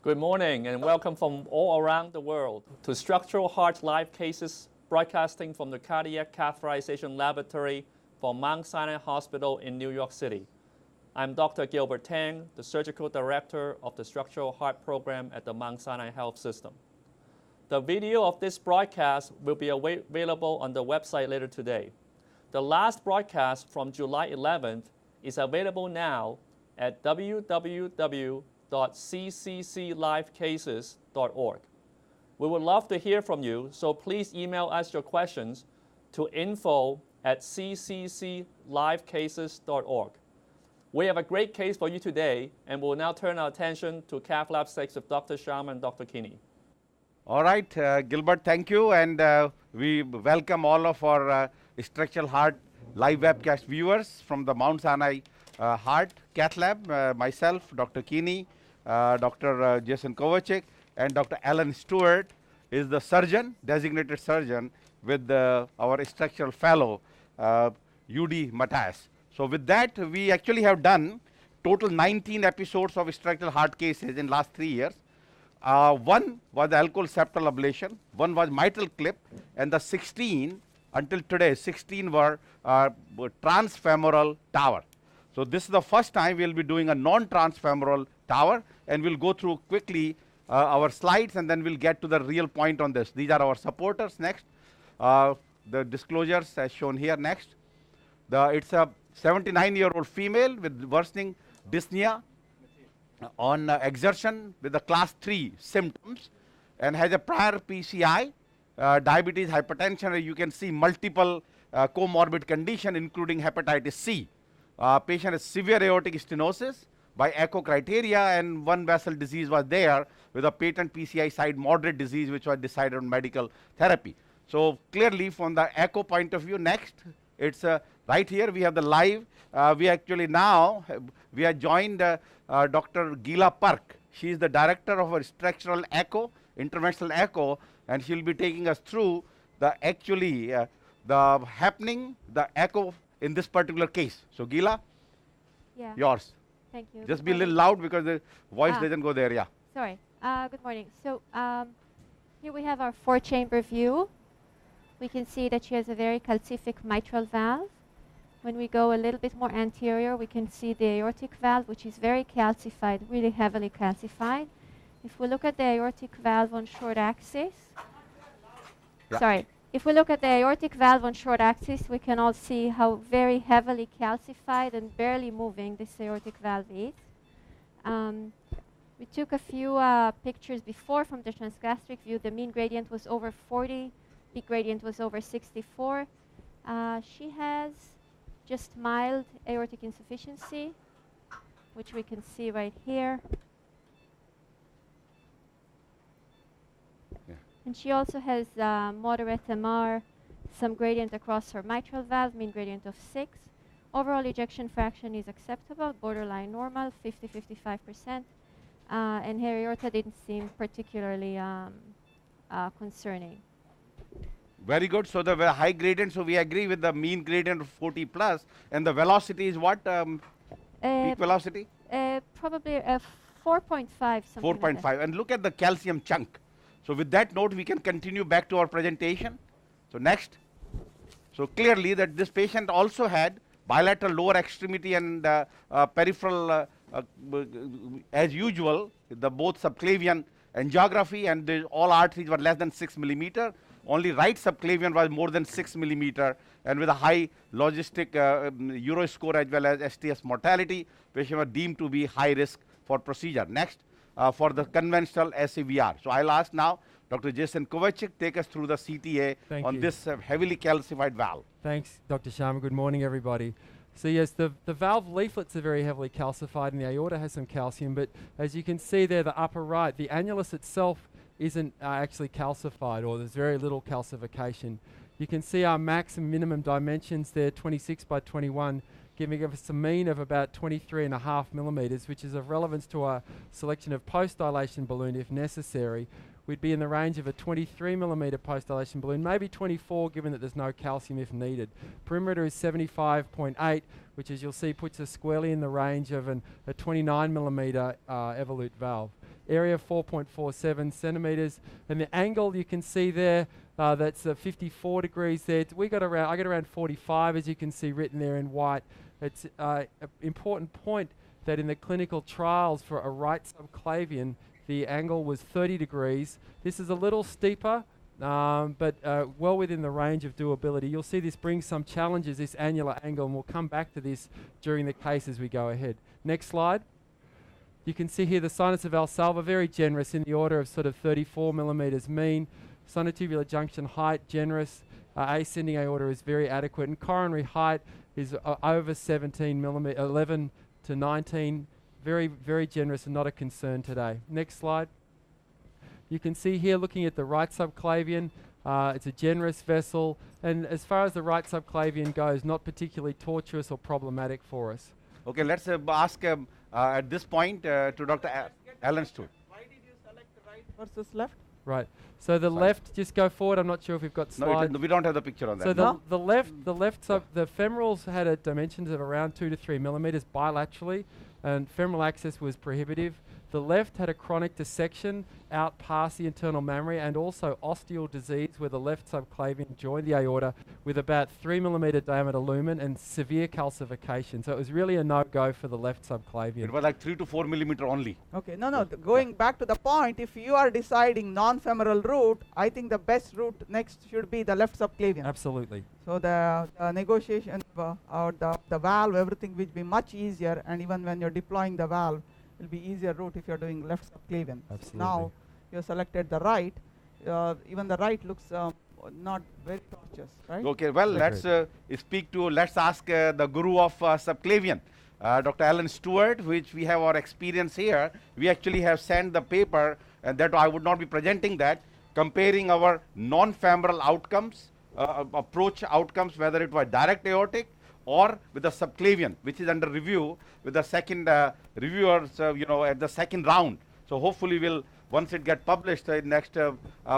Good morning and welcome from all around the world to Structural Heart Live Cases broadcasting from the Cardiac Catheterization Laboratory for Mount Sinai Hospital in New York City. I'm Dr. Gilbert Tang, the Surgical Director of the Structural Heart Program at the Mount Sinai Health System. The video of this broadcast will be available on the website later today. The last broadcast from July 11th is available now at www.ccclivecases.org. We would love to hear from you, so please email us your questions to info@ccclivecases.org. We have a great case for you today, and we'll now turn our attention to Cath Lab 6 with Dr. Sharma and Dr. Keeney. All right, Gilbert, thank you, and we welcome all of our structural heart live webcast viewers from the Mount Sinai Heart Cath Lab. Myself, Dr. Keeney, Dr. Jason Kovacic, and Dr. Alan Stewart is the surgeon, designated surgeon, with our structural fellow, UD Matthias. So with that, we actually have done total 19 episodes of structural heart cases in last 3 years. One was alcohol septal ablation, one was mitral clip, and the 16, until today, 16 were transfemoral TAVR. So this is the first time we'll be doing a non-transfemoral TAVR, and we'll go through quickly our slides, and then we'll get to the real point on this. These are our supporters. Next, the disclosures as shown here. Next, it's a 79-year-old female with worsening dyspnea on exertion with the class 3 symptoms, and has a prior PCI, diabetes, hypertension. You can see multiple comorbid condition, including hepatitis C. Patient has severe aortic stenosis by echo criteria, and one vessel disease was there with a patent PCI side moderate disease, which was decided on medical therapy. So clearly from the echo point of view, next, it's right here we have the live. We actually now, we are joined Dr. Gila Park. She is the director of our structural echo, interventional echo, and she'll be taking us through the actually the happening, the echo in this particular case. So Gila, yours. Thank you. Just be a little loud because the voice doesn't go there. Yeah. Sorry. Good morning. So here we have our 4-chamber view. We can see that she has a very calcific mitral valve. When we go a little bit more anterior, we can see the aortic valve, which is very calcified, really heavily calcified. If we look at the aortic valve on short axis, if we look at the aortic valve on short axis, we can all see how very heavily calcified and barely moving this aortic valve is. We took a few pictures before from the transgastric view. The mean gradient was over 40, peak gradient was over 64. She has just mild aortic insufficiency, which we can see right here. And she also has moderate MR, some gradient across her mitral valve, mean gradient of 6. Overall ejection fraction is acceptable, borderline normal, 50-55%. And her aorta didn't seem particularly concerning. Very good. So the high gradient, so we agree with the mean gradient of 40 plus, and the velocity is what? Peak velocity? Probably 4.5, something 4.5. like And look at the calcium chunk. So with that note, we can continue back to our presentation. So next. So clearly that this patient also had bilateral lower extremity and peripheral, as usual, the both subclavian angiography, and all arteries were less than 6 millimeter. Only right subclavian was more than 6 millimeter, and with a high logistic Euroscore as well as STS mortality, patient was deemed to be high risk for procedure. Next, for the conventional SAVR. So I'll ask now Dr. Jason Kovacic take us through the CTA on this heavily calcified valve. Thanks, Dr. Sharma. Good morning, everybody. So yes, the valve leaflets are very heavily calcified, and the aorta has some calcium, but as you can see there, the upper right, the annulus itself isn't actually calcified, or there's very little calcification. You can see our max and minimum dimensions there, 26 by 21, giving us a mean of about 23.5 millimeters, which is of relevance to our selection of post-dilation balloon if necessary. We'd be in the range of a 23 millimeter post-dilation balloon, maybe 24 given that there's no calcium if needed. Perimeter is 75.8, which as you'll see puts us squarely in the range of a 29 millimeter Evolut valve. area 4.47 centimeters, and the angle you can see there, that's 54 degrees there. I got around 45, as you can see written there in white. It's an important point that in the clinical trials for a right subclavian, the angle was 30 degrees. This is a little steeper, but well within the range of doability. You'll see this brings some challenges, this annular angle, and we'll come back to this during the case as we go ahead. Next slide. You can see here the sinus of Valsalva, very generous in the order of sort of 34 millimeters mean. Sinotubular junction height, generous. Ascending aorta is very adequate, and coronary height is over 17 millimeters, 11 to 19. Very, very generous and not a concern today. Next slide. You can see here, looking at the right subclavian, it's a generous vessel, and as far as the right subclavian goes, not particularly tortuous or problematic for us. Okay, let's ask at this point to Dr. Alan Stewart. Why did you select right versus left? Right. So the left, just go forward. I'm not sure if we've got slides. No, we don't have the picture on that. So no? the left sub, the femorals had a dimensions of around 2 to 3 millimeters bilaterally, and femoral access was prohibitive. The left had a chronic dissection out past the internal mammary, and also osteal disease where the left subclavian joined the aorta with about 3 millimeter diameter lumen and severe calcification. So it was really a no-go for the left subclavian. It was like 3 to 4 millimeter only. Okay, going back to the point, if you are deciding non-femoral route, I think the best route next should be the left subclavian. Absolutely. So the negotiation or the valve, everything will be much easier, and even when you're deploying the valve, it will be easier route if you're doing left subclavian. Absolutely. Now you selected the right. Even the right looks not very tortuous, right? Okay, well, let's ask the guru of subclavian, Dr. Alan Stewart, which we have our experience here. We actually have sent the paper, and that I would not be presenting that, comparing our non-femoral outcomes, approach outcomes, whether it was direct aortic or with the subclavian, which is under review with the second reviewers, at the second round. So hopefully we'll, once it gets published in next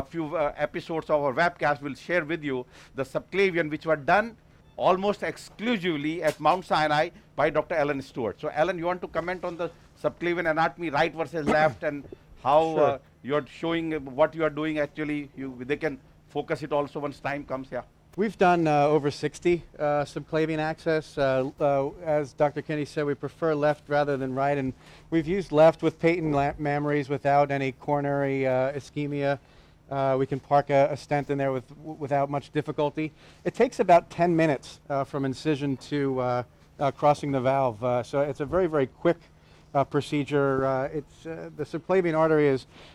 few episodes of our webcast, we'll share with you the subclavian, which were done almost exclusively at Mount Sinai by Dr. Alan Stewart. So Alan, you want to comment on the subclavian anatomy, right versus left, and how you're showing what you are doing actually? They can focus it also once time comes. Yeah. We've done over 60 subclavian access. As Dr. Kinney said, we prefer left rather than right, and we've used left with patent mammaries without any coronary ischemia. We can park a stent in there without much difficulty. It takes about 10 minutes from incision to crossing the valve, so it's a very, very quick procedure. The subclavian artery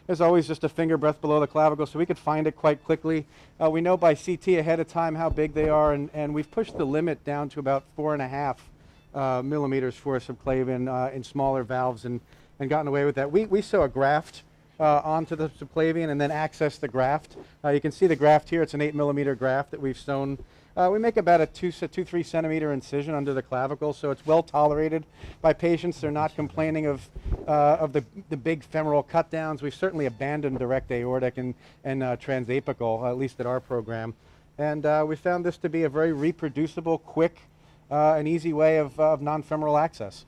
is always just a finger breadth below the clavicle, so we could find it quite quickly. We know by CT ahead of time how big they are, and we've pushed the limit down to about 4.5 millimeters for a subclavian in smaller valves, and gotten away with that. We sew a graft onto the subclavian and then access the graft. You can see the graft here. It's an 8 millimeter graft that we've sewn. We make about a 2-3 centimeter incision under the clavicle, so it's well tolerated by patients. They're not complaining of the big femoral cut downs. We've certainly abandoned direct aortic and transapical, at least at our program. And we found this to be a very reproducible, quick, and easy way of non-femoral access.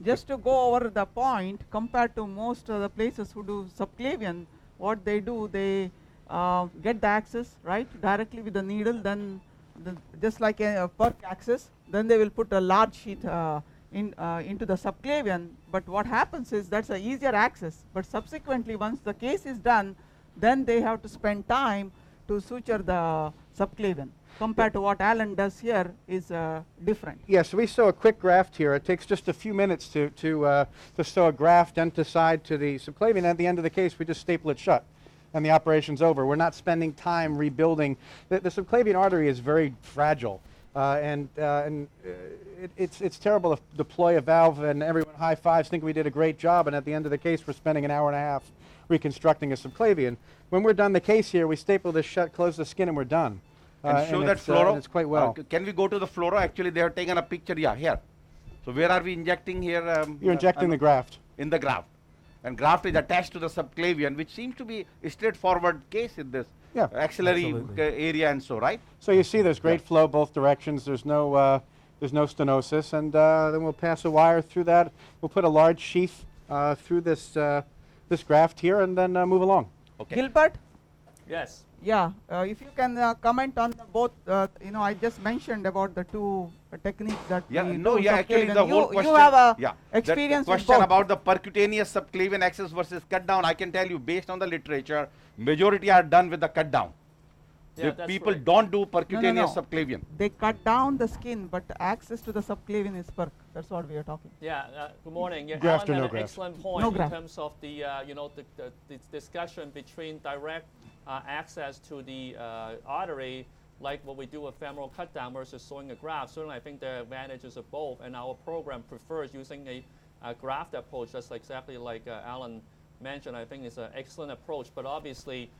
Just to go over the point, compared to most of the places who do subclavian, what they do, they get the access, right, directly with the needle, then just like a perk access, then they will put a large sheet into the subclavian. But what happens is that's an easier access, but subsequently once the case is done, then they have to spend time to suture the subclavian. Compared to what Alan does here is different. Yes, so we sew a quick graft here. It takes just a few minutes to sew a graft end to side to the subclavian. At the end of the case, we just staple it shut, and the operation's over. We're not spending time rebuilding. The subclavian artery is very fragile, and it's terrible to deploy a valve and everyone high fives, think we did a great job, and at the end of the case, we're spending an hour and a half reconstructing a subclavian. When we're done the case here, we staple this shut, close the skin, and we're done. And show that fluoro. It's quite well. Can we go to the fluoro? Actually, they have taken a picture. Yeah, here. So where are we injecting here? You're injecting the graft. In the graft. And graft is attached to the subclavian, which seems to be a straightforward case in this axillary area and so, right? So you see there's great flow both directions. There's no stenosis. And then we'll pass a wire through that. We'll put a large sheath through this this graft here and then move along. Okay. Gilbert, Yes. yeah, if you can comment on the both, I just mentioned about the two techniques that Yeah, we no, do yeah, actually subclavian. the whole question. You have a yeah, experience the with question both. about the percutaneous subclavian access versus cut down, I can tell you based on the literature, majority are done with the cut down. Yeah, The that's people right. don't do percutaneous No. subclavian. They cut down the skin, but access to the subclavian is perc. That's what we are talking. Yeah, good morning. Yeah, Graft Alan or no had an graft? excellent point No in graft. terms of the, the discussion between direct access to the artery, like what we do with femoral cut down versus sewing a graft. Certainly, I think there are advantages of both, and our program prefers using a graft approach. That's exactly like Alan mentioned. I think it's an excellent approach, but obviously,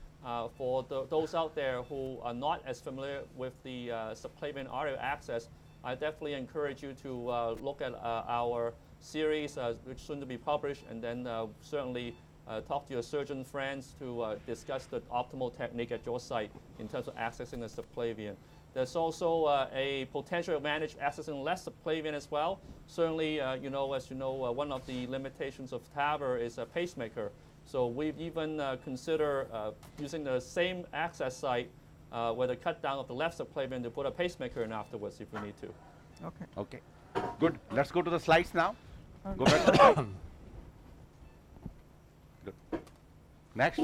for those out there who are not as familiar with the subclavian artery access, I definitely encourage you to look at our series, which is soon to be published, and then certainly talk to your surgeon friends to discuss the optimal technique at your site in terms of accessing the subclavian. There's also a potential advantage accessing less subclavian as well. Certainly, as you know, one of the limitations of TAVR is a pacemaker. So we've even considered using the same access site with a cut down of the left subclavian to put a pacemaker in afterwards if we need to. Okay. Okay, good. Let's go to the slides now. Go back to the slide. Good. Next.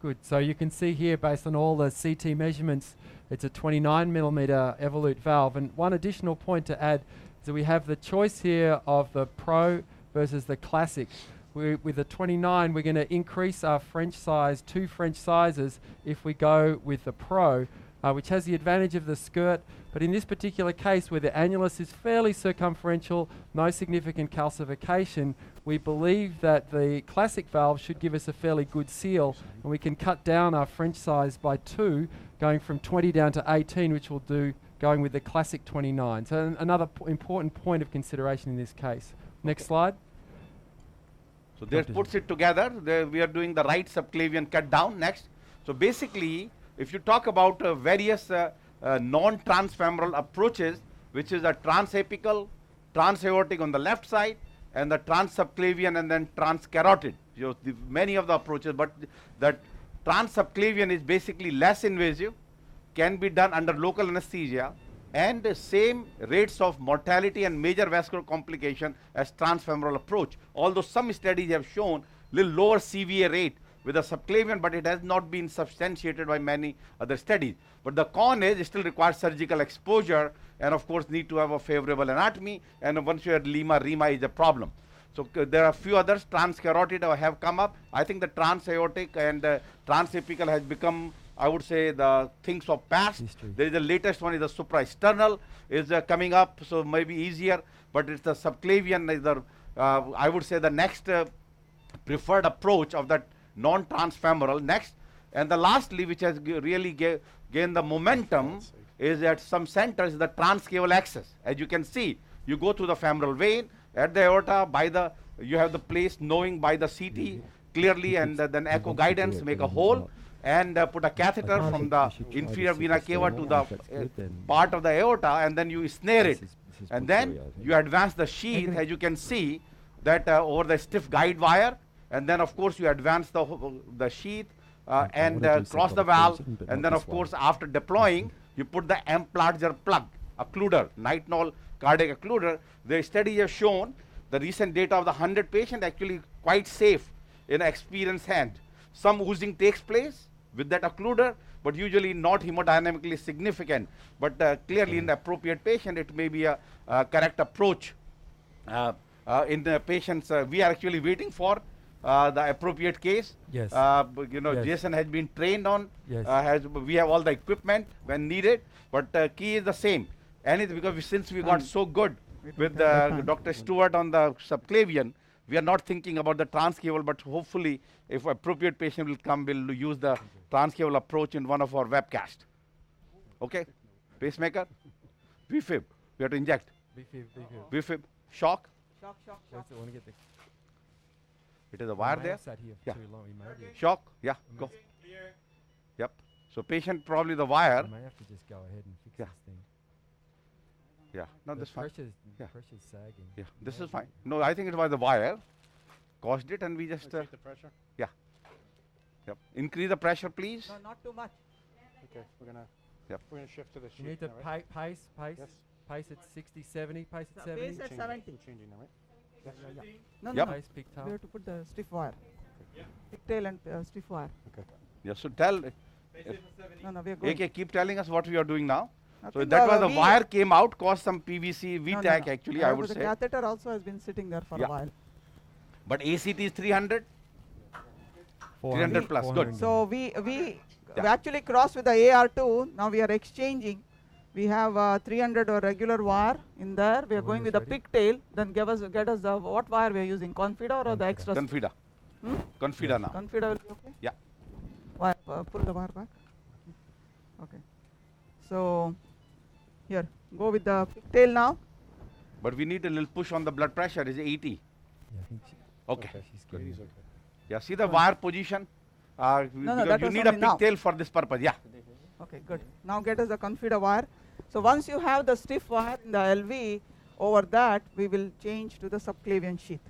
Good. So you can see here, based on all the CT measurements, it's a 29mm Evolut valve. And one additional point to add is that we have the choice here of the Pro versus the Classic. With the 29, we're going to increase our French size, 2 French sizes, if we go with the Pro, which has the advantage of the skirt. But in this particular case, where the annulus is fairly circumferential, no significant calcification, we believe that the Classic valve should give us a fairly good seal, and we can cut down our French size by 2, going from 20 down to 18, which will do going with the Classic 29. So another important point of consideration in this case. Next slide. So that puts it together. We are doing the right subclavian cut down next. So basically, if you talk about various non-transfemoral approaches, which is a transapical, transaortic on the left side, and the transsubclavian and then transcarotid. Many of the approaches, but that transsubclavian is basically less invasive, can be done under local anesthesia, and the same rates of mortality and major vascular complication as transfemoral approach. Although some studies have shown little lower CVA rate with a subclavian, but it has not been substantiated by many other studies. But the con is it still requires surgical exposure, and of course need to have a favorable anatomy, and once you have rema is a problem. So there are a few others, transcarotid have come up. I think the transaortic and transapical has become, I would say, the things of past. History. There is the latest one is the supraesternal is coming up, so maybe easier, but it's the subclavian is the, I would say, the next preferred approach of that non-transfemoral next. And the lastly, which has really gained the momentum, is at some centers the transcaval access. As you can see, you go through the femoral vein at the aorta, you have the place knowing by the CT clearly, and then echo guidance, make a hole, and put a catheter from the inferior vena cava to the part of the aorta, and then you snare it. And then you advance the sheath, as you can see, that over the stiff guide wire, and then of course you advance the sheath and cross the valve, and then of course after deploying, you put the Amplarger plug, occluder, nitinol cardiac occluder. The study has shown the recent data of the 100 patient actually quite safe in an experienced hand. Some oozing takes place with that occluder, but usually not hemodynamically significant. But clearly in the appropriate patient, it may be a correct approach. In the patients, we are actually waiting for the appropriate case. Yes. Yes. Jason has been trained on. Yes. We have all the equipment when needed, but key is the same. Anything, because since we got so good with Dr. Stewart on the subclavian, we are not thinking about the transcaval, but hopefully, if appropriate patient will come, we'll use the transcaval approach in one of our webcasts. Okay? Pacemaker? VFib. We have to inject. VFib. Shock. Shock. It is a wire there. Yeah. Shock. Yeah. Go. Yep. So patient probably the wire. You may have to just go ahead and fix this thing. Yeah. No, this fine. Pressure's sagging. Yeah. This is fine. No, I think it was the wire. caused it, and we just Take the pressure. yeah. Yep. Increase the pressure, please. No, not too much. Okay, we're gonna Yep. shift to the sheet. You need to now, right? pace, Yes. pace at 60, 70, pace at So 70. pace at Changing. 70. We're changing now, right? Yes. No, Yep. no, Pace, we pigtail. have to put the stiff wire. Pigtail and stiff wire. Okay. Yeah. So tell. No, no, we are going. AK, keep telling us what we are doing now. So Nothing, that was the we- wire came out, caused some PVC, no, VTAC no. actually, I would The say. catheter also has been sitting there for Yeah. a while. But ACT is 300. 300 plus, good. 400. So we Yeah. actually crossed with the AR2. Now we are exchanging. We have 300 regular wire in there. We are One going is with the ready. pigtail. Then get us the what wire we are using? Confida or the Confida. extra? Confida. Hmm? Confida now. Confida will be okay. Yeah. Wire, pull the wire back. Okay. So here, go with the pigtail now. But we need a little push on the blood pressure. Is 80. Yeah, I think Okay. she's Good. getting He's it. okay. Yeah. See the wire position. No, Because that you was need a only now. pigtail for this purpose. Yeah. Okay, good. Now get us the confida wire. So once you have the stiff wire in the LV, over that we will change to the subclavian sheath.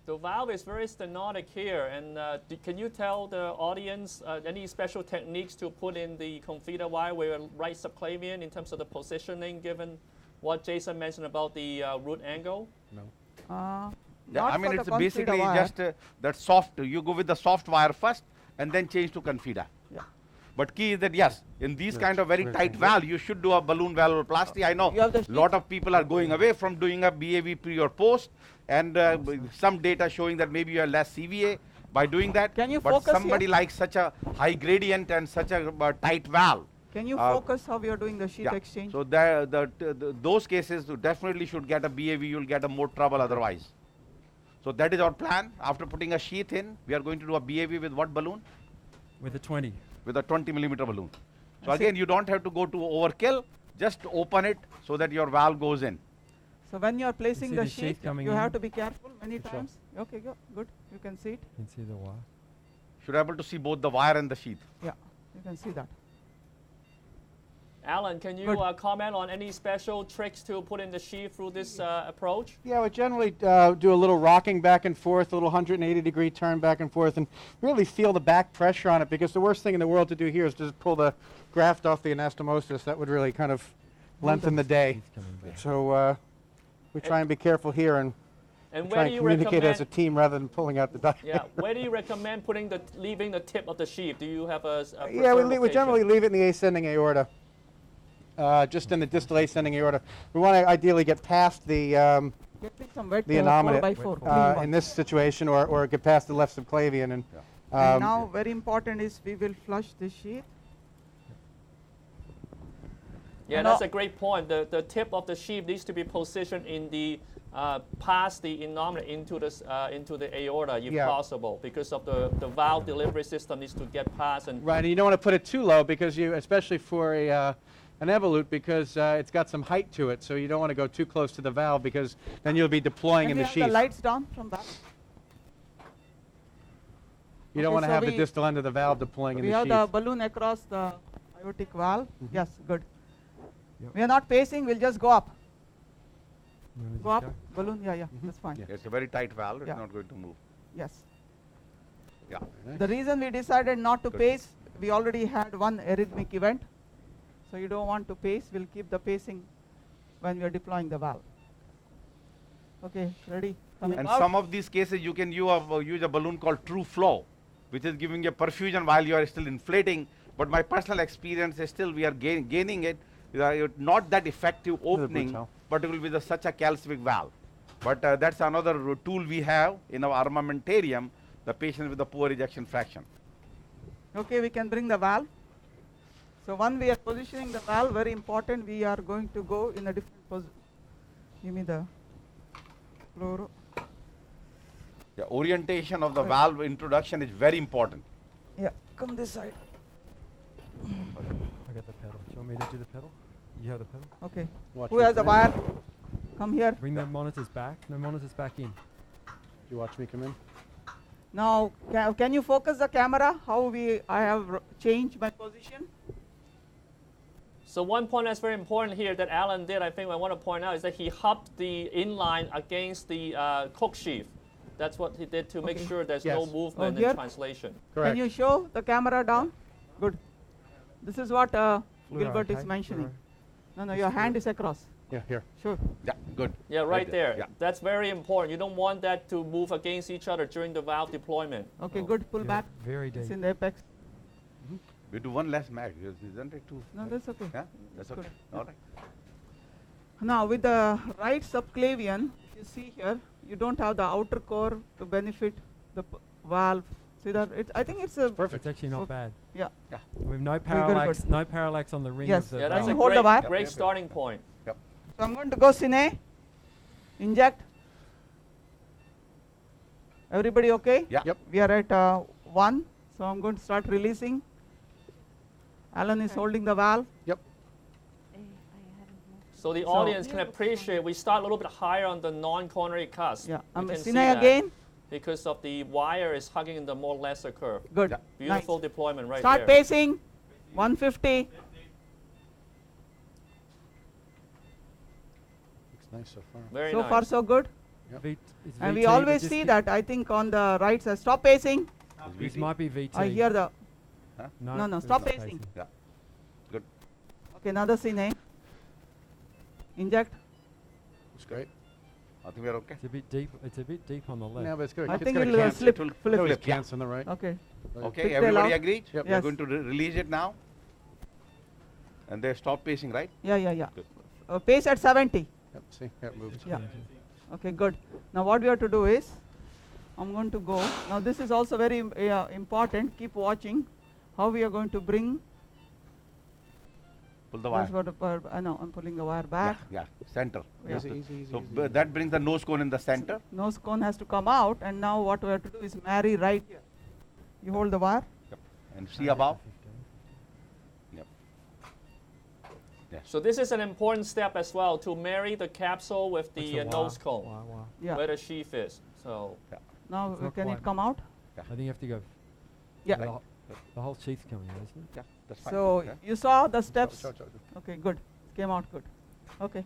The valve is very stenotic here, and can you tell the audience any special techniques to put in the confida wire where right subclavian in terms of the positioning, given what Jason mentioned about the root angle? No. Yeah. Not I mean, for it's the confida basically wire. just that soft. You go with the soft wire first, and then change to confida. Yeah. But key is that yes, in these Yes, kind of very we're tight changing. valve, you should do a balloon valvuloplasty. I know You have the a lot of people are going away from doing a BAV pre or post, and some data showing that maybe you are less CVA by doing that. Can you but focus somebody here? likes such a high gradient and such a tight valve. Can you focus how you are doing the sheath Yeah. exchange? So those cases you definitely should get a BAV. You'll get a more trouble otherwise. So that is our plan. After putting a sheath in, we are going to do a BAV with what balloon? With a 20. With a 20 millimeter balloon. So I see. again, you don't have to go to overkill. Just open it so that your valve goes in. So when you are placing see the the sheath sheath, coming you have in? to be careful many Good job. times. Okay, good. You can see it. You can see the wire. Should be able to see both the wire and the sheath. Yeah, you can see that. Alan, can you Good. comment on any special tricks to put in the sheath through this approach? Yeah, we generally do a little rocking back and forth, a little 180-degree turn back and forth, and really feel the back pressure on it, because the worst thing in the world to do here is to just pull the graft off the anastomosis. That would really kind of lengthen the day. It's coming back. So we try and be careful here and And try where and do you communicate as a recommend? team rather than pulling out the diagram. Yeah, where do you recommend leaving the tip of the sheath? Do you have a Yeah, preferred we location? generally leave it in the ascending aorta, just in the distal ascending aorta. We want to ideally get past the, Get me some wet The 4x4. innominate, clean one. in this situation, or get past the left subclavian. And And now very important is we will flush the sheath. Yeah, And that's al- a great point. The tip of the sheath needs to be positioned in the past the innominate into the aorta, if Yeah. possible, because of the valve delivery system needs to get past. And right, and you don't want to put it too low, because you, especially for an Evolut, because it's got some height to it, so you don't want to go too close to the valve, because then you'll be deploying Can in we the have sheath. the lights down from that? You don't Okay, want to so have the we- distal end of the valve deploying in We the have sheath. the balloon across the aortic valve. Mm-hmm. Yes, good. Yep. We are not pacing, we'll just go up. You wanna Go just up, balloon, yeah, that's fine. Yeah. It's a very tight valve. It's Yeah. not going to move. Yes. Yeah. The reason we decided not to Good. pace, we already had one arrhythmic event. So you don't want to pace, we'll keep the pacing when we are deploying the valve. Okay, ready? Coming And out. some of these cases, you can use a balloon called true flow, which is giving you perfusion while you are still inflating. But my personal experience is still we are gaining it. Not that effective opening, brutal. but it will be such a calcific valve. But that's another tool we have in our armamentarium, the patient with the poor ejection fraction. Okay, we can bring the valve. So when we are positioning the valve, very important, we are going to go in a different position. Give me the fluoro. The orientation of the valve introduction is very important. Yeah, come this side. I got the pedal. Do you want me to do the pedal? You have the pedal? Okay. Watch Who me has the come in. wire? Come here. Bring the monitors back. No monitors back in. Do you watch me come in? Now, can you focus the camera? How I have changed my position? so one point that's very important here that Alan did, I think I want to point out, is that he hopped the inline against the cook sheath. That's what he did to make Okay. sure there's Yes. no movement here? in translation. Correct. Can you show the camera down? Good. This is what Fluoro, Gilbert is okay, mentioning. fluoro. No, no, your hand is across. Yeah, here. Sure. Yeah, good. Yeah, right there. Yeah. That's very important. You don't want that to move against each other during the valve deployment. Okay, Oh. good. Pull Yeah, back. very It's deep. in the apex. We do one less mag, isn't it? Two. No, that's okay. Yeah, that's okay. All right. Now, with the right subclavian, you see here, you don't have the outer core to benefit the valve. See that? I think it's a It's actually not Oh, bad. yeah. We have no Very good. parallax, no parallax on the ring Yes. of the Yeah, that's Can a you valve. hold the great, wire? great starting point. Yep. So I'm going to go cine, inject. Everybody okay? Yeah. Yep. We are at 1, so I'm going to start releasing. Alan is Okay. holding the valve. So the So- audience can appreciate we start a little bit higher on the non-coronary cusp. Yeah, You I'm can see cine that again. because of the wire is hugging the more lesser curve. Good. Yeah. Beautiful Nice. deployment right Start there. pacing. 150. Looks nice so far. Very So nice. far, so good. V- it's And we VT, but always just see keep- that. I think on the right side. Stop pacing. This might be VT. I hear the. No, no, it's stop not pacing. Yeah. Good. Okay, another cine. Inject. Looks great. I think we're okay. It's a bit deep. It's a bit deep on the left. Yeah, but it's good. I It's think gonna it'll cancel. slip. It will Flip. Always flip. Yeah. cancel on the right. Okay. Okay, Pigtail everybody out. agreed? Yep. We're Yes. going to release it now. And they stop pacing, right? Yeah, yeah, yeah. Good. Pace at 70. Yep, see, yeah, it moved. Yeah. Okay, good. Now what we have to do is, I'm going to go. Now this is also very important. Keep watching how we are going to bring. Pull the wire. That's what I know. I'm pulling the wire back. Yeah, center. Yeah. Easy, easy, easy, So easy. that brings the nose cone in the center. Nose cone has to come out, and now what we have to do is marry right here. You hold the wire. And see above. Yep. Yes. So this is an important step as well to marry the capsule with What's the the nose wire? cone Wire. Yeah. where the sheath is. So Now It's not can quite. it come out? I think you have to go. Yeah. The, the whole sheath's coming out, isn't it? Yeah, that's fine. So Yeah. you saw the steps. Show. Okay, good. Came out good. Okay.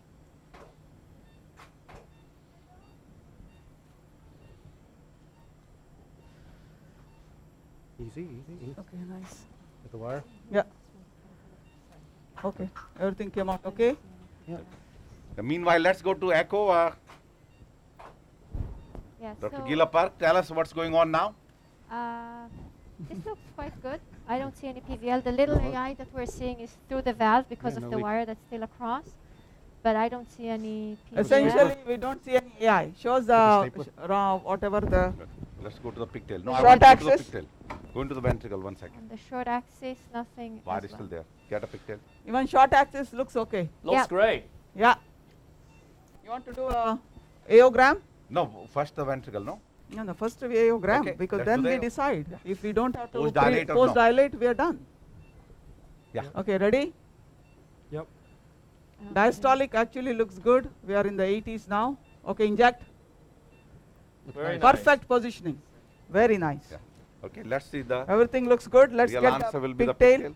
Easy, easy, easy. Okay, nice. With the wire. Yeah. Okay. Everything came out okay. Meanwhile, let's go to echo. Yeah, Dr. so, Gilapar, tell us what's going on now. this looks quite good. I don't see any PVL. The little AI that we're seeing is through the valve because Yeah, of no the leak. wire that's still across. But I don't see any PVL. Essentially, we don't see any AI. Shows the whatever the. Let's go to the pigtail. No, I Short want to go to the axis. pigtail. Go into the ventricle 1 second. On the short axis, nothing. Wire as is still well. there. Get a pigtail. Even short axis looks okay. looks Yeah. great. Yeah. You want to do a aorgram? No, first the ventricle, no? No, no. First we aorgram Okay, because let's then do we the decide. If we don't have to Post dilate or no? post dilate, we are done. Yeah. Okay, ready? Yep. Okay. Diastolic actually looks good. We are in the 80s now. Okay, inject. Very nice. Perfect positioning. Very nice. Yeah. Okay, let's see the Everything looks good. Let's real get answer the will be the pigtail. pigtail.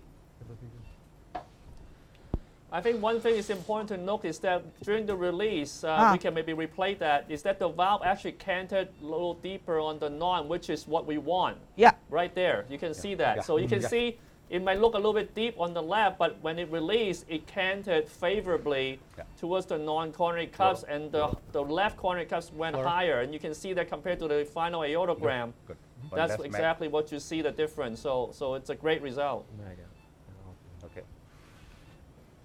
I think one thing is important to note is that during the release, we can maybe replay that, is that the valve actually canted a little deeper on the non, which is what we want. Yeah. Right there, you can see that. Yeah. So you can Yeah. see it might look a little bit deep on the left, but when it released, it canted favorably Yeah. towards the non-coronary cups, and the left coronary cups went Flora. higher. And you can see that compared to the final aortogram, Good. One that's less mag. exactly what you see the difference. So it's a great result. Mega. Okay.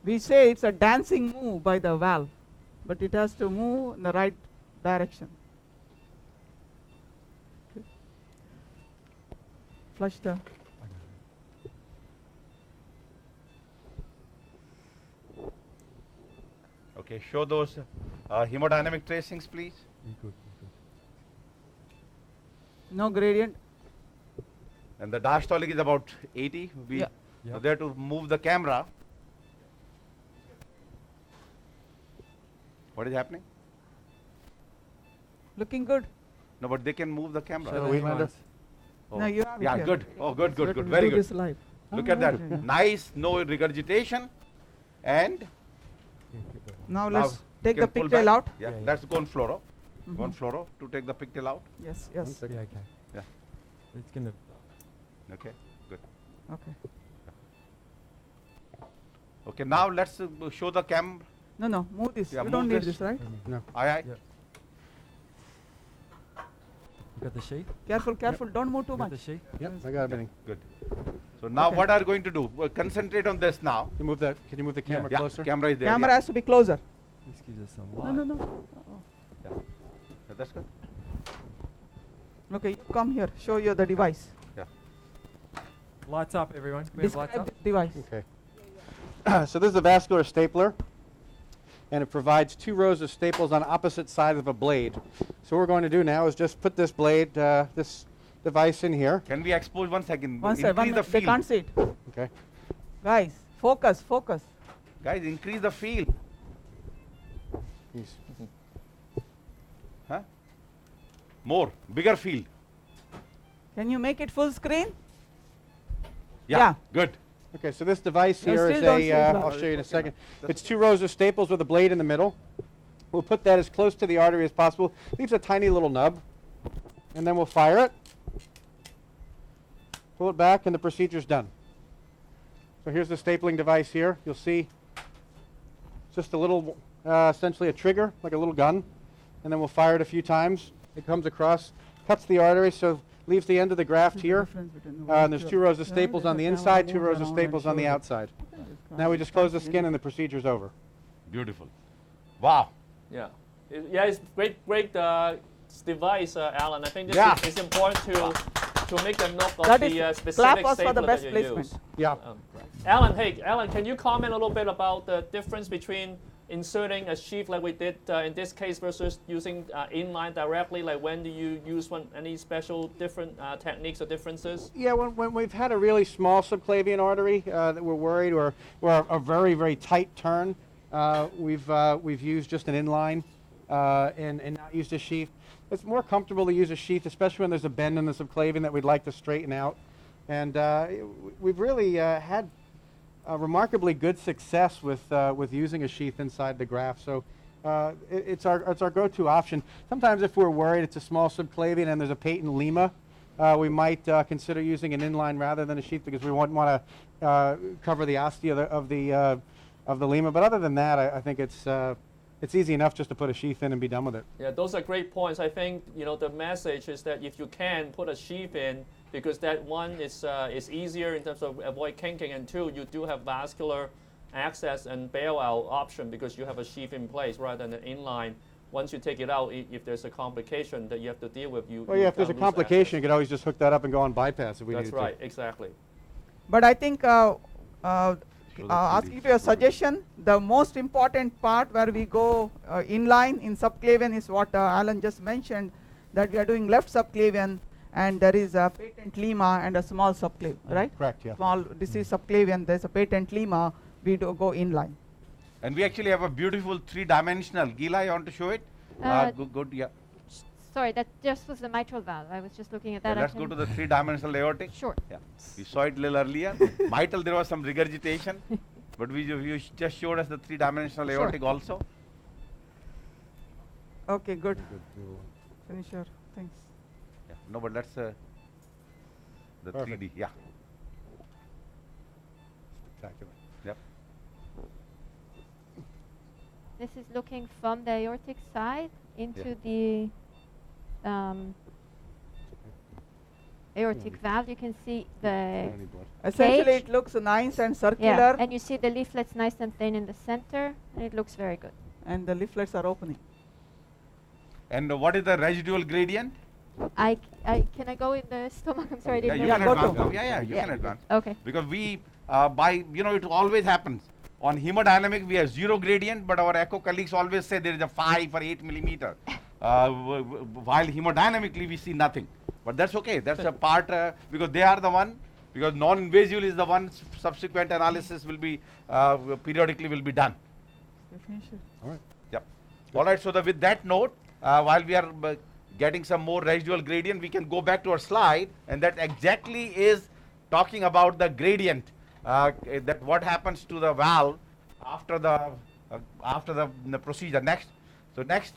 We say it's a dancing move by the valve, but it has to move in the right direction. Okay. Flush the. Okay, show those hemodynamic tracings, please. You're good. You're good. No gradient. And the diastolic is about 80. We Yeah. are there to move the camera. What is happening? Looking good. No, but they can move the camera. Shall we, Amanda? Oh. No, you have it Yeah, here. good. Oh, good, good, good. We'll Very do good. this live. Look at that. Nice, no regurgitation. And Yeah, keep that one. Now now let's you take can the pull pigtail back. out. Yeah, Yeah, yeah. that's cone fluoro. One fluoro to take the pigtail out. Yes, yes. Yeah, okay. Yeah. It's going to. Okay, good. Okay. Okay, now let's show the cam. No, no, move this. Yeah, You don't move need this. this, right? No. Aye. Yeah. You got the sheet? Careful, careful. Don't move too You got much. the sheet? Yep, I got everything. Good. So now Okay. what are you going to do? Well, concentrate on this now. You move that. Can you move the camera Yeah, closer? camera is there. Camera yeah. has to be closer. This gives us some No, light. no, no. Uh-oh. Yeah, that's good. Okay, you come here. Show you the device. Yeah. Lights up, everyone. Can we have lights Describe up? the device. Okay. So this is a vascular stapler, and it provides 2 rows of staples on opposite sides of a blade. So what we're going to do now is just put this blade, this device in here. Can we expose 1 second? One second. Increase the They field. can't see it. Okay. Guys, focus, focus. Guys, increase the field. Yes. Huh? More, bigger field. Can you make it full screen? Yeah. Yeah. Good. Okay, so this device You here still is don't see blood. I'll show you in a second. It's 2 rows of staples with a blade in the middle. We'll put that as close to the artery as possible. Leaves a tiny little nub. And then we'll fire it. Pull it back and the procedure's done. So here's the stapling device here. You'll see just a little, essentially a trigger, like a little gun. And then we'll fire it a few times. It comes across, cuts the artery, so leaves the end of the graft here. And there's 2 rows of staples on the inside, 2 rows of staples on the outside. Now we just close the skin and the procedure's over. Beautiful. Wow. Yeah. Yeah, it's great device, Alan. I think this Yeah. is important to make a note of That the is specific clap us for the stapler best that you placement. use. Yeah. Alan, hey, Alan, can you comment a little bit about the difference between inserting a sheath like we did in this case versus using inline directly? Like when do you use any special different techniques or differences? Yeah, when we've had a really small subclavian artery that we're worried, or a very, very tight turn, we've used just an inline and not used a sheath. It's more comfortable to use a sheath, especially when there's a bend in the subclavian that we'd like to straighten out. And we've really had remarkably good success with using a sheath inside the graft. So it's our go-to option. Sometimes if we're worried it's a small subclavian and there's a patent lima, we might consider using an inline rather than a sheath because we wouldn't want to cover the ostia of the lima. But other than that, I think it's easy enough just to put a sheath in and be done with it. Yeah, those are great points. I think the message is that if you can put a sheath in, because that one is easier in terms of avoid kinking, and 2, you do have vascular access and bailout option because you have a sheath in place rather than an inline. Once you take it out, if there's a complication that you have to deal with, Well, yeah, if there's a complication, you could always just hook that up and go on bypass if we That's needed right, exactly. But I think asking for a suggestion, the most important part where we go inline in subclavian is what Alan just mentioned, that we are doing left subclavian and there is a patent lima and a small subclavian, right? Correct, yeah. Small disease subclavian, there's a patent lima, we do go inline. And we actually have a beautiful 3-dimensional. Gila, you want to show it? Good, yeah. Sorry, that just was the mitral valve. I was just looking at that. Let's go to the 3-dimensional aortic. Sure. Yeah. We saw it a little earlier. Mitral, there was some regurgitation, but you just showed us the 3-dimensional Sure. aortic also. Okay, good. Finish your things. Yeah. No, but that's the Perfect. 3D. Yeah. Spectacular. Yep. This is looking from the aortic side into Yeah. the aortic valve. You can see the Any blood. Essentially, Cage. it looks nice and yeah, circular, and you see the leaflets nice and thin in the center, and it looks very good. and the leaflets are opening. And what is the residual gradient? Can I go in the stomach? I'm sorry, I Yeah, didn't you know. can go advance. to. Now. Yeah, you Yeah. can advance. Okay. Because we, it always happens. On hemodynamic, we have 0 gradient, but our echo colleagues always say there is a 5 or 8 millimeter. While hemodynamically, we see nothing. But that's okay. That's a part, because they are the one, because non-invasive is the one, subsequent analysis will be, periodically will be done. You finish it. All right. Yep. All right, so with that note, while we are getting some more residual gradient, we can go back to our slide, and that exactly is talking about the gradient, that what happens to the valve after the procedure. Next. So next.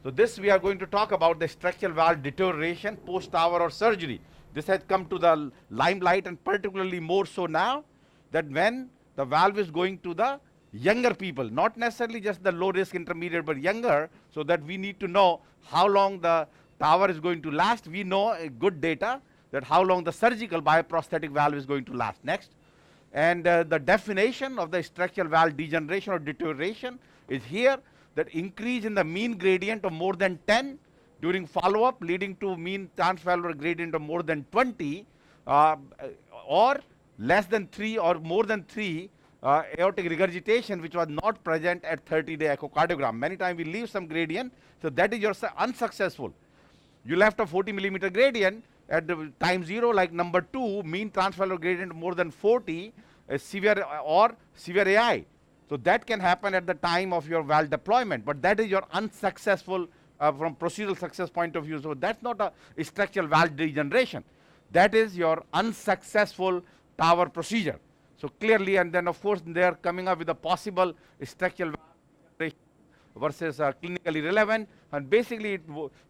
So this we are going to talk about the structural valve deterioration post-TAVR or surgery. This has come to the limelight, and particularly more so now, that when the valve is going to the younger people, not necessarily just the low risk intermediate, but younger, so that we need to know how long the TAVR is going to last. We know good data that how long the surgical bioprosthetic valve is going to last. Next. And the definition of the structural valve degeneration or deterioration is here, that increase in the mean gradient of more than 10 during follow-up, leading to mean transvalvular gradient of more than 20, or less than 3 or more than 3 aortic regurgitation, which was not present at 30-day echocardiogram. Many times we leave some gradient, so that is your unsuccessful. You left a 40mm gradient at the time 0, like number 2, mean transvalvular gradient more than 40, severe or severe AI. So that can happen at the time of your valve deployment, but that is your unsuccessful from procedural success point of view. So that's not a structural valve degeneration. That is your unsuccessful TAVR procedure. So clearly, and then of course they are coming up with a possible structural valve degeneration versus clinically relevant. And basically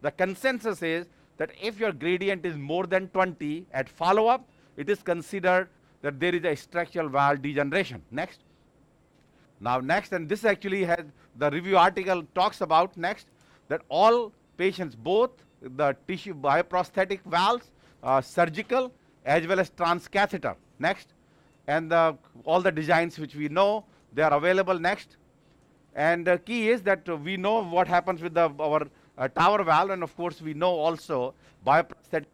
the consensus is that if your gradient is more than 20 at follow-up, it is considered that there is a structural valve degeneration. Next. Now next, and this actually has the review article talks about next, that all patients, both the tissue bioprosthetic valves, surgical as well as transcatheter. Next. And all the designs which we know, they are available. Next. And the key is that we know what happens with our TAVR valve, and of course we know also bioprosthetic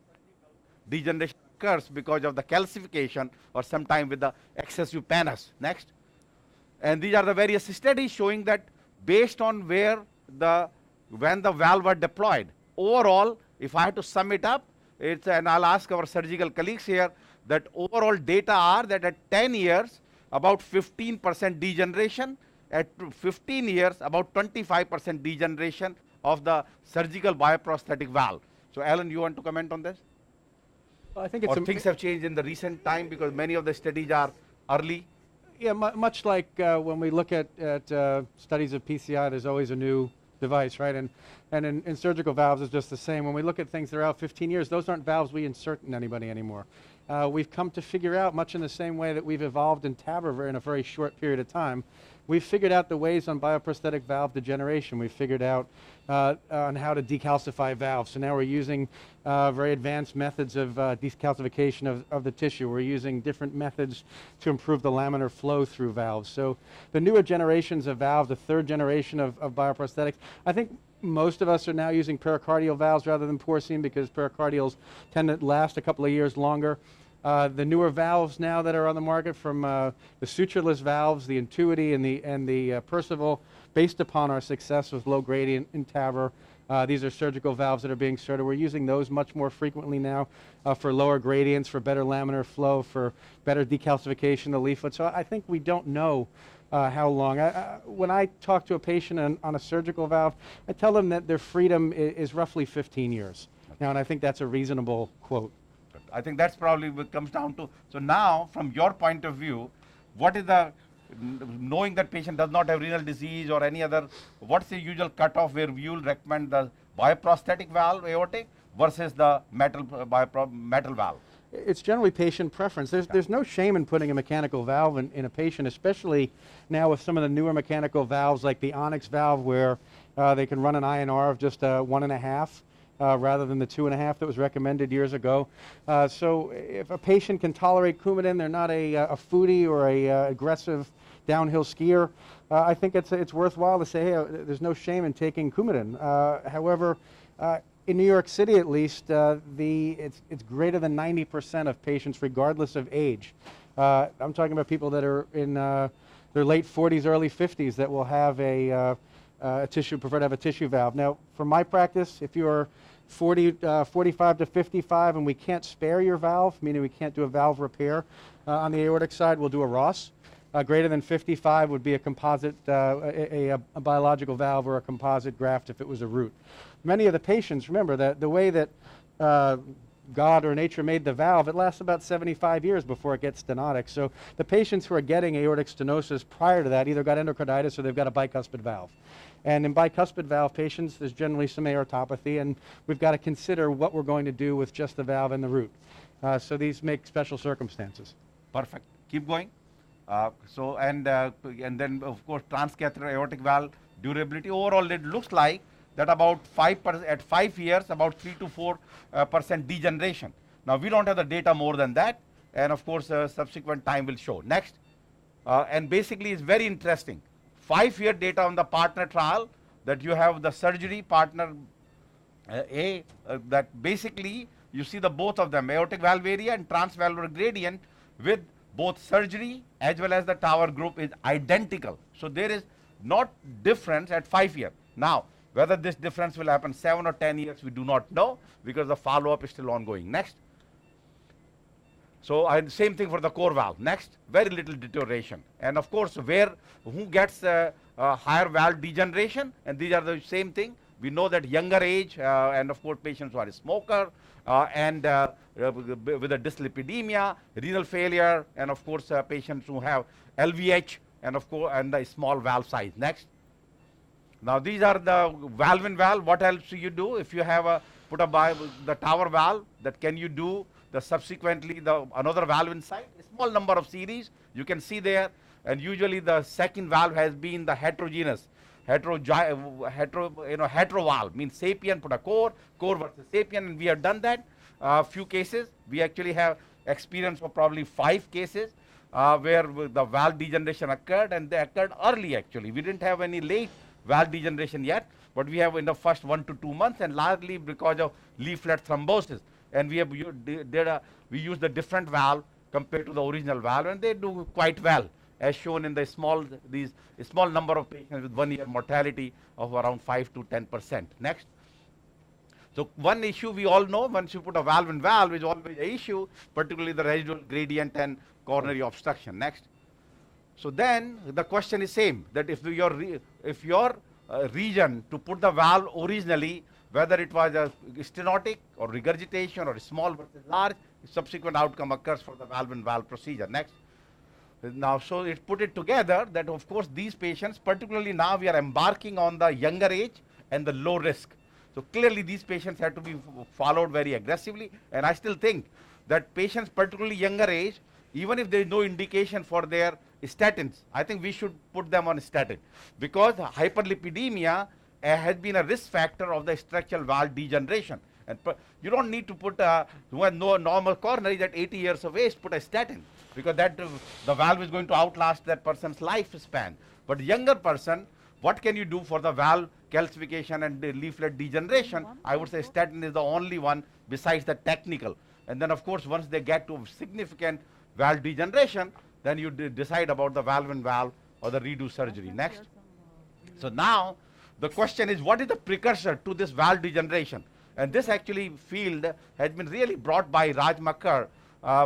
degeneration occurs because of the calcification or sometime with the excessive pannus. Next. And these are the various studies showing that based on when the valve were deployed, overall, if I have to sum it up, it's, and I'll ask our surgical colleagues here, that overall data are that at 10 years, about 15% degeneration, at 15 years, about 25% degeneration of the surgical bioprosthetic valve. So Alan, you want to comment on this? Well, I think it's things have changed in the recent time because many of the studies are early. Yeah, much like when we look at studies of PCI, there's always a new device, right? And in surgical valves, it's just the same. When we look at things that are out 15 years, those aren't valves we insert in anybody anymore. We've come to figure out, much in the same way that we've evolved in TAVR in a very short period of time, we've figured out the ways on bioprosthetic valve degeneration. We've figured out on how to decalcify valves. So now we're using very advanced methods of decalcification of the tissue. We're using different methods to improve the laminar flow through valves. So the newer generations of valves, the third generation of bioprosthetics, I think most of us are now using pericardial valves rather than porcine because pericardials tend to last a couple of years longer. The newer valves now that are on the market, from the sutureless valves, the Intuity and the Percival, based upon our success with low gradient in TAVR. These are surgical valves that are being inserted. We're using those much more frequently now for lower gradients, for better laminar flow, for better decalcification of the leaflet. So I think we don't know how long. When I talk to a patient on a surgical valve, I tell them that their freedom is roughly 15 years. Now, and I think that's a reasonable quote. I think that's probably what comes down to. So now, from your point of view, what is the, knowing that patient does not have renal disease or any other, what's the usual cutoff where you will recommend the bioprosthetic valve aortic versus the metal valve? It's generally patient preference. There's no shame in putting a mechanical valve in a patient, especially now with some of the newer mechanical valves like the Onyx valve, where they can run an INR of just 1.5. Rather than the 2.5 that was recommended years ago. So if a patient can tolerate Coumadin, they're not a foodie or a aggressive downhill skier, I think it's worthwhile to say, hey, there's no shame in taking Coumadin. However, in New York City at least, it's greater than 90% of patients regardless of age. I'm talking about people that are in their late 40s, early 50s that will have prefer to have a tissue valve. Now, for my practice, if you're 45 to 55 and we can't spare your valve, meaning we can't do a valve repair on the aortic side, we'll do a Ross. Greater than 55 would be a composite, a biological valve or a composite graft if it was a root. Many of the patients, remember that the way that God or nature made the valve, it lasts about 75 years before it gets stenotic. So the patients who are getting aortic stenosis prior to that either got endocarditis or they've got a bicuspid valve. And in bicuspid valve patients, there's generally some aortopathy, and we've got to consider what we're going to do with just the valve and the root. So these make special circumstances. Perfect. Keep going. And then of course transcatheter aortic valve durability. Overall, it looks like that about 5% at 5 years, about 3 to 4% degeneration. Now we don't have the data more than that, and of course subsequent time will show. Next, and basically it's very interesting. 5-year data on the partner trial, that you have the surgery partner A, that basically you see the both of them, aortic valve area and transvalvular gradient with both surgery as well as the TAVR group is identical. So there is not difference at 5 years. Now, whether this difference will happen 7 or 10 years, we do not know, because the follow-up is still ongoing. Next. So same thing for the core valve. Next, very little deterioration. And of course, who gets higher valve degeneration, and these are the same thing. We know that younger age, and of course patients who are a smoker, and with a dyslipidemia, renal failure, and of course patients who have LVH, and of course, and the small valve size. Next. Now these are the valve in valve. What else do you do if you have the TAVR valve? That can you do the subsequently another valve inside? A small number of series you can see there, and usually the second valve has been the heterogeneous. Hetero valve means sapien, put a core versus sapien, and we have done that. Few cases we actually have experience of probably 5 cases where the valve degeneration occurred, and they occurred early actually. We didn't have any late valve degeneration yet, but we have in the first 1 to 2 months, and largely because of leaflet thrombosis. And we have we use the different valve compared to the original valve, and they do quite well, as shown in the small number of patients with 1-year mortality of around 5 to 10%. Next. So one issue we all know, once you put a valve in valve, is always an issue, particularly the residual gradient and coronary obstruction. Next. So then the question is same, that if your region to put the valve originally, whether it was a stenotic or regurgitation or small versus large, subsequent outcome occurs for the valve in valve procedure. Next. Now, so it put it together that of course these patients, particularly now we are embarking on the younger age and the low risk. So clearly these patients have to be followed very aggressively, and I still think that patients particularly younger age, even if there is no indication for their statins, I think we should put them on statin, because hyperlipidemia has been a risk factor of the structural valve degeneration. And you don't need to put who has no normal coronary at 80 years of age, put a statin, because that the valve is going to outlast that person's lifespan. But younger person, what can you do for the valve calcification and the leaflet degeneration? I would say statin is the only one besides the technical. And then of course once they get to significant valve degeneration, then you decide about the valve in valve or the redo surgery. Next. So now the question is, what is the precursor to this valve degeneration? And this actually field has been really brought by Raj Makkar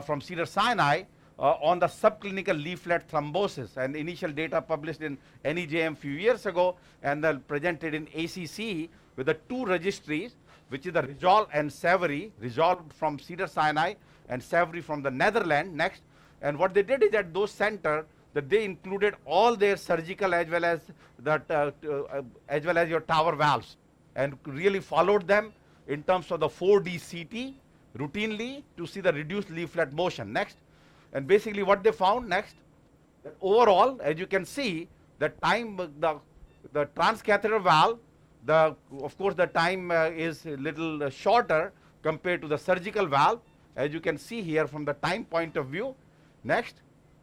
from Cedars-Sinai on the subclinical leaflet thrombosis, and initial data published in NEJM few years ago, and then presented in ACC with the 2 registries, which is the Resolve and SAVR, Resolve from Cedars-Sinai and SAVR from the Netherlands. Next. And what they did is at those centers, that they included all their surgical as well as your TAVR valves, and really followed them in terms of the 4D CT routinely to see the reduced leaflet motion. Next. And basically what they found next, that overall, as you can see, the time, the transcatheter valve, of course the time is a little shorter compared to the surgical valve, as you can see here from the time point of view. Next.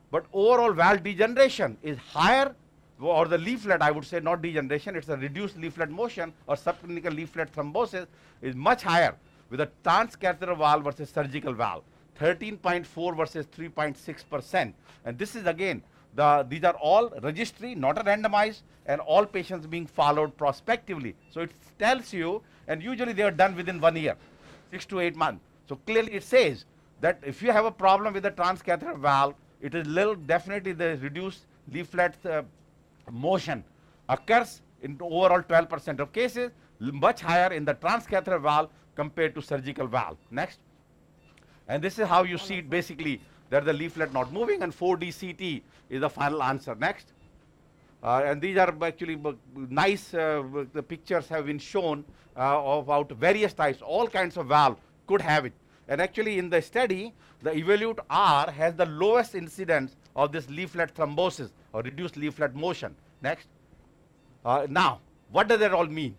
But overall valve degeneration is higher, or the leaflet, I would say, not degeneration, it's a reduced leaflet motion or subclinical leaflet thrombosis is much higher with a transcatheter valve versus surgical valve, 13.4 versus 3.6%. And this is again, these are all registry, not a randomized, and all patients being followed prospectively. So it tells you, and usually they are done within 1 year, 6 to 8 months. So clearly it says that if you have a problem with the transcatheter valve, it is definitely the reduced leaflet motion occurs in overall 12% of cases, much higher in the transcatheter valve compared to surgical valve. Next. And this is how you see it basically, that the leaflet not moving, and 4D CT is the final answer. Next. And these are actually nice, the pictures have been shown about various types, all kinds of valve could have it. And actually in the study, the Evolut-R has the lowest incidence of this leaflet thrombosis or reduced leaflet motion. Next. Now, what does that all mean?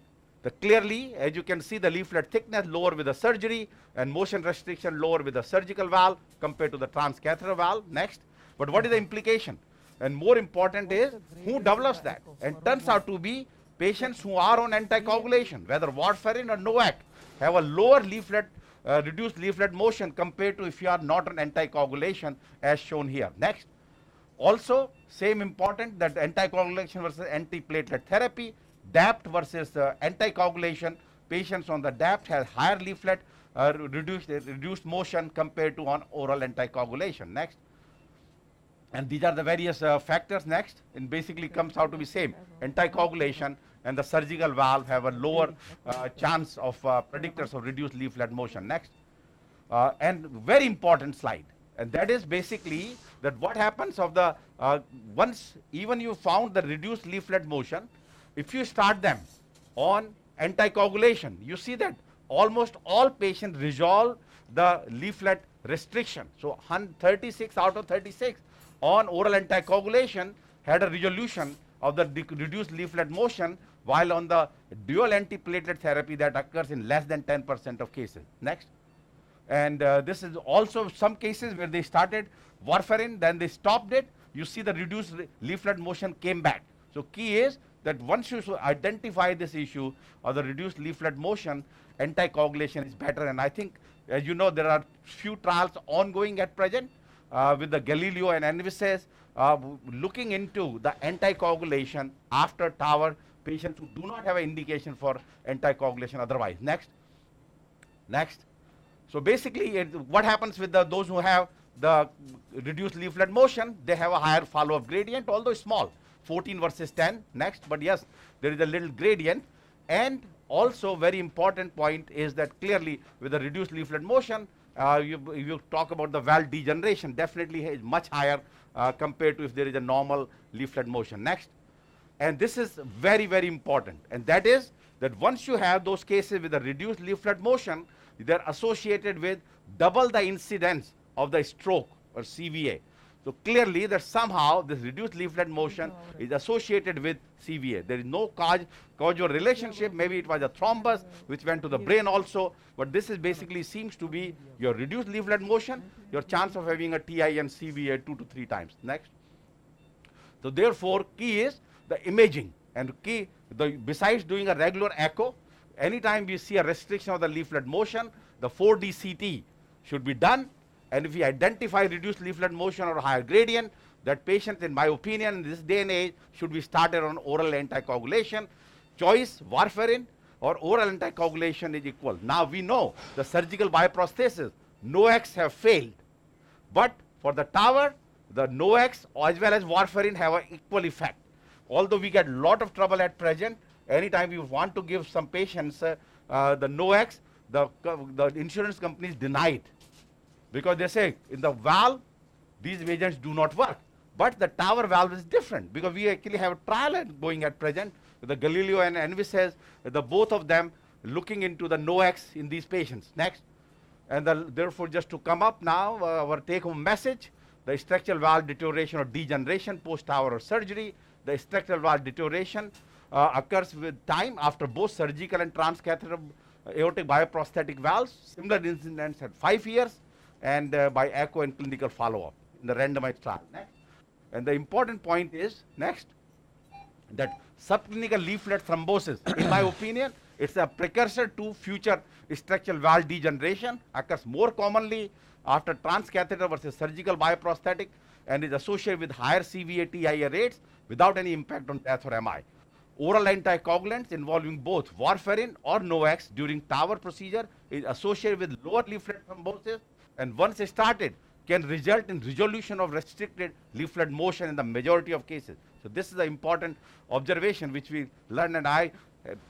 Clearly, as you can see, the leaflet thickness lower with the surgery and motion restriction lower with the surgical valve compared to the transcatheter valve. Next. But what is the implication? And more important is who develops that? And turns out to be patients who are on anticoagulation, whether warfarin or NOAC, have a lower leaflet, reduced leaflet motion compared to if you are not on anticoagulation as shown here. Next. Also, same important that anticoagulation versus antiplatelet therapy, DAPT versus anticoagulation, patients on the DAPT have higher leaflet reduced motion compared to on oral anticoagulation. Next. And these are the various factors. Next, and basically comes out to be same. Anticoagulation and the surgical valve have a lower chance of predictors of reduced leaflet motion. Next. And very important slide. And that is basically that what happens of the, once even you found the reduced leaflet motion, if you start them on anticoagulation, you see that almost all patients resolve the leaflet restriction. So 36 out of 36 on oral anticoagulation had a resolution of the reduced leaflet motion, while on the dual antiplatelet therapy that occurs in less than 10% of cases. Next. And this is also some cases where they started warfarin, then they stopped it. You see the reduced leaflet motion came back. So key is that once you identify this issue of the reduced leaflet motion, anticoagulation is better. And I think, as you know, there are few trials ongoing at present with the Galileo and NYHA looking into the anticoagulation after TAVR patients who do not have an indication for anticoagulation otherwise. Next. Next. So basically, what happens with those who have the reduced leaflet motion, they have a higher follow-up gradient, although small, 14 versus 10. Next. But yes, there is a little gradient. And also very important point is that clearly with the reduced leaflet motion, you talk about the valve degeneration, definitely is much higher compared to if there is a normal leaflet motion. Next. And this is very, very important. And that is that once you have those cases with a reduced leaflet motion, they are associated with double the incidence of the stroke or CVA. So clearly that somehow this reduced leaflet motion is associated with CVA. There is no causal relationship. Maybe it was a thrombus which went to the brain also, but this is basically seems to be your reduced leaflet motion, your chance of having a TI and CVA 2 to 3 times. Next. So therefore, key is the imaging, and key besides doing a regular echo, anytime we see a restriction of the leaflet motion, the 4D CT should be done. And if we identify reduced leaflet motion or higher gradient, that patient, in my opinion, in this day and age, should be started on oral anticoagulation. Choice, warfarin or oral anticoagulation is equal. Now we know the surgical bioprosthesis, NOACs have failed. But for the TAVR, the NOACs as well as warfarin have an equal effect. Although we get a lot of trouble at present, anytime we want to give some patients the NOACs, the insurance companies deny it. Because they say in the valve, these agents do not work. But the TAVR valve is different, because we actually have a trial going at present with the Galileo and NYHA, the both of them looking into the NOACs in these patients. Next. And therefore, just to come up now, our take-home message, the structural valve deterioration or degeneration post-TAVR or surgery, the structural valve deterioration occurs with time after both surgical and transcatheter aortic bioprosthetic valves. Similar incidents at 5 years. And by echo and clinical follow-up in the randomized trial. Next. And the important point is, next, that subclinical leaflet thrombosis, in my opinion, it's a precursor to future structural valve degeneration, occurs more commonly after transcatheter versus surgical bioprosthetic, and is associated with higher CVA TIA rates without any impact on death or MI. Oral anticoagulants involving both warfarin or NOACs during TAVR procedure is associated with lower leaflet thrombosis, and once started can result in resolution of restricted leaflet motion in the majority of cases. So this is the important observation which we learned, and I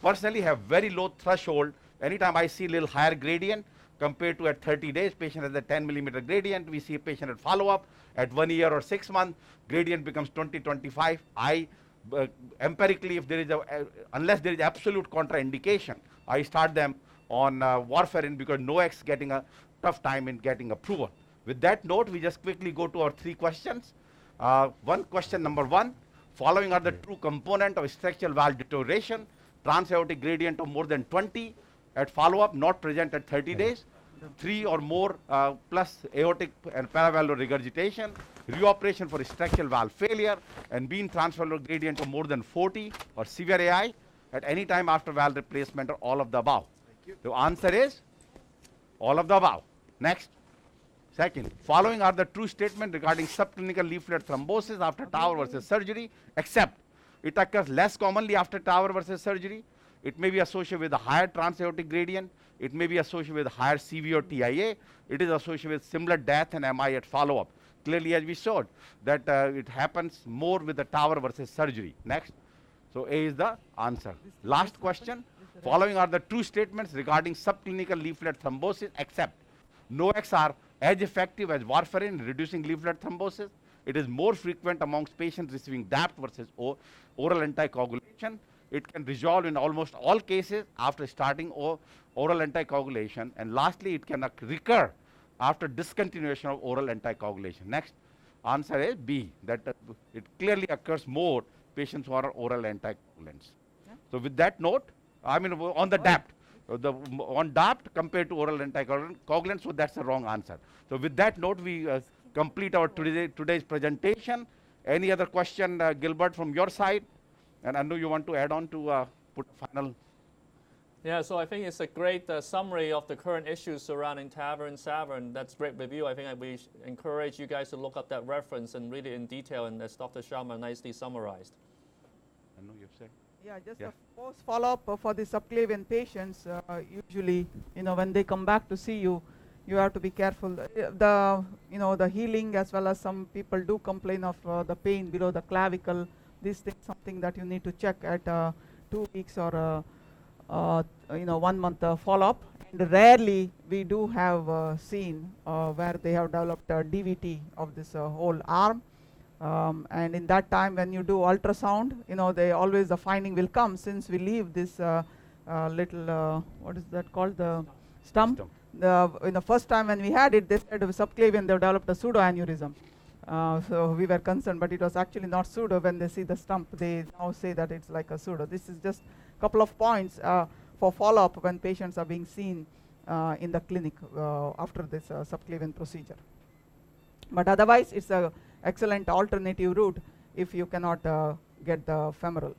personally have very low threshold. Anytime I see a little higher gradient compared to at 30 days, patient has a 10mm gradient, we see a patient at follow-up at 1 year or 6 months, gradient becomes 20, 25. I empirically, if there is unless there is absolute contraindication, I start them on warfarin because NOAC's getting a tough time in getting approval. With that note, we just quickly go to our 3 questions. One question number 1, following are the true component of structural valve deterioration, transaortic gradient of more than 20 at follow-up, not present at 30 days, 3 or more plus aortic and paravalvular regurgitation, reoperation for structural valve failure, and mean transvalvular gradient of more than 40 or severe AI at any time after valve replacement or all of the above. The answer is all of the above. Next. Second, following are the true statements regarding subclinical leaflet thrombosis after TAVR versus surgery, except it occurs less commonly after TAVR versus surgery. It may be associated with a higher transaortic gradient. It may be associated with higher CV or TIA. It is associated with similar death and MI at follow-up. Clearly, as we showed, that it happens more with the TAVR versus surgery. Next. So A is the answer. Last question. Following are the true statements regarding subclinical leaflet thrombosis, except NOACs are as effective as warfarin in reducing leaflet thrombosis. It is more frequent amongst patients receiving DAPT versus oral anticoagulation. It can resolve in almost all cases after starting oral anticoagulation. And lastly, it can recur after discontinuation of oral anticoagulation. Next, answer is B, that it clearly occurs more patients who are oral anticoagulants. Yeah. So with that note, I mean on the DAPT, on DAPT compared to oral anticoagulants, so that's the wrong answer. So with that note, we complete our today's presentation. Any other question, Gilbert, from your side? And I know you want to add on to put final. Yeah, so I think it's a great summary of the current issues surrounding TAVR and SAVR, and that's great review. I think we encourage you guys to look up that reference and read it in detail, and as Dr. Sharma nicely summarized. I know you've said. Yeah, just a post follow-up for the subclavian patients. Usually, when they come back to see you, you have to be careful. The healing, as well as some people do complain of the pain below the clavicle. This thing something that you need to check at 2 weeks or 1 month follow-up. And rarely we do have seen where they have developed a DVT of this whole arm. And in that time, when you do ultrasound, the finding will come since we leave this little what is that called, the stump. In the first time when we had it, they said with subclavian they developed a pseudoaneurysm. So we were concerned, but it was actually not pseudo. When they see the stump, they now say that it's like a pseudo. This is just a couple of points for follow-up when patients are being seen in the clinic after this subclavian procedure. But otherwise, it's a excellent alternative route if you cannot get the femoral.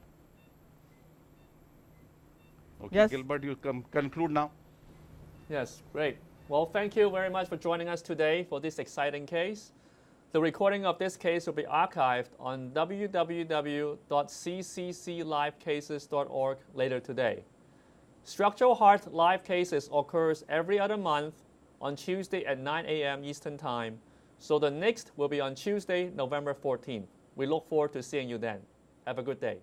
Okay, yes? Gilbert, you conclude now. Yes, great. Well, thank you very much for joining us today for this exciting case. The recording of this case will be archived on www.ccclivecases.org later today. Structural heart live cases occurs every other month on Tuesday at 9 a.m. Eastern Time. So the next will be on Tuesday, November 14th. We look forward to seeing you then. Have a good day.